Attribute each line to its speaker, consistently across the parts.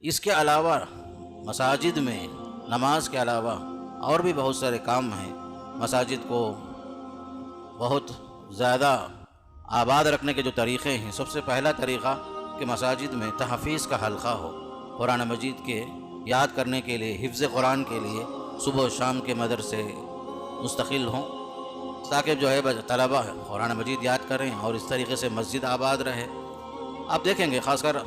Speaker 1: اس کے علاوہ مساجد میں نماز کے علاوہ اور بھی بہت سارے کام ہیں۔ مساجد کو بہت زیادہ آباد رکھنے کے جو طریقے ہیں، سب سے پہلا طریقہ کہ مساجد میں تحفیظ کا حلقہ ہو، قرآن مجید کے یاد کرنے کے لیے، حفظ قرآن کے لیے صبح و شام کے مدرسے مستقل ہوں، تاکہ جو ہے طلبہ قرآن مجید یاد کریں اور اس طریقے سے مسجد آباد رہے۔ آپ دیکھیں گے خاص کر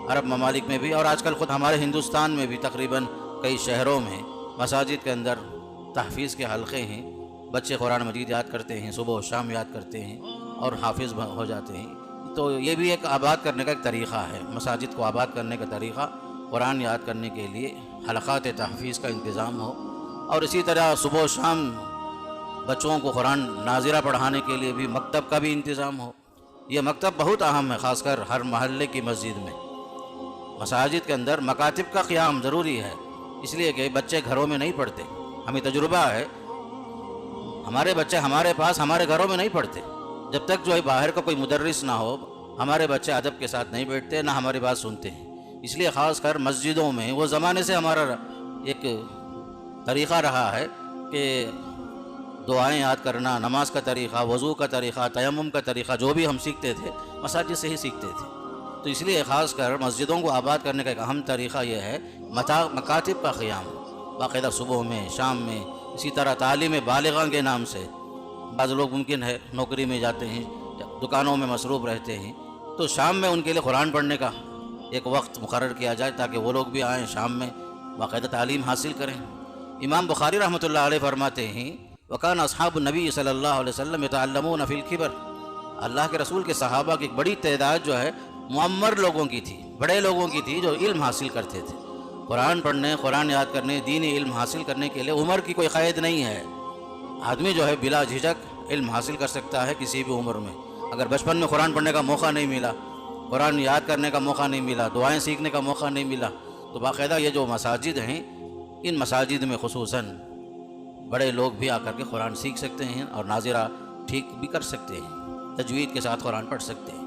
Speaker 1: عرب ممالک میں بھی، اور آج کل خود ہمارے ہندوستان میں بھی تقریباً کئی شہروں میں مساجد کے اندر تحفیظ کے حلقے ہیں، بچے قرآن مجید یاد کرتے ہیں، صبح و شام یاد کرتے ہیں اور حافظ ہو جاتے ہیں۔ تو یہ بھی ایک آباد کرنے کا ایک طریقہ ہے، مساجد کو آباد کرنے کا طریقہ، قرآن یاد کرنے کے لیے حلقات تحفیظ کا انتظام ہو، اور اسی طرح صبح و شام بچوں کو قرآن ناظرہ پڑھانے کے لیے بھی مکتب کا بھی انتظام ہو۔ یہ مکتب بہت اہم ہے، خاص کر ہر محلے کی مسجد میں، مساجد کے اندر مکاتب کا قیام ضروری ہے، اس لیے کہ بچے گھروں میں نہیں پڑھتے۔ ہمیں تجربہ ہے، ہمارے بچے ہمارے پاس ہمارے گھروں میں نہیں پڑھتے، جب تک جو ہے باہر کا کوئی مدرس نہ ہو، ہمارے بچے ادب کے ساتھ نہیں بیٹھتے، نہ ہماری بات سنتے ہیں۔ اس لیے خاص کر مسجدوں میں وہ زمانے سے ہمارا ایک طریقہ رہا ہے کہ دعائیں یاد کرنا، نماز کا طریقہ، وضو کا طریقہ، تیمم کا طریقہ، جو بھی ہم سیکھتے تھے مساجد سے ہی سیکھتے تھے۔ تو اس لیے خاص کر مسجدوں کو آباد کرنے کا ایک اہم طریقہ یہ ہے مکاتب کا قیام، باقاعدہ صبح میں، شام میں۔ اسی طرح تعلیم بالغاں کے نام سے بعض لوگ ممکن ہے نوکری میں جاتے ہیں، دکانوں میں مصروف رہتے ہیں، تو شام میں ان کے لیے قرآن پڑھنے کا ایک وقت مقرر کیا جائے تاکہ وہ لوگ بھی آئیں، شام میں باقاعدہ تعلیم حاصل کریں۔ امام بخاری رحمۃ اللہ علیہ فرماتے ہیں وَكَانَ أَصْحَابُ النَّبِيِّ صلی اللہ علیہ وسلم يَتَعَلَّمُونَ فِي الْكِبَرِ، اللہ کے رسول کے صحابہ کی ایک بڑی تعداد جو ہے معمر لوگوں کی تھی، بڑے لوگوں کی تھی، جو علم حاصل کرتے تھے۔ قرآن پڑھنے، قرآن یاد کرنے، دینی علم حاصل کرنے کے لیے عمر کی کوئی قید نہیں ہے، آدمی جو ہے بلا جھجک علم حاصل کر سکتا ہے کسی بھی عمر میں۔ اگر بچپن میں قرآن پڑھنے کا موقع نہیں ملا، قرآن یاد کرنے کا موقع نہیں ملا، دعائیں سیکھنے کا موقع نہیں ملا، تو باقاعدہ یہ جو مساجد ہیں، ان مساجد میں خصوصاً بڑے لوگ بھی آ کر کے قرآن سیکھ سکتے ہیں اور ناظرہ ٹھیک بھی کر سکتے ہیں، تجوید کے ساتھ قرآن پڑھ سکتے ہیں۔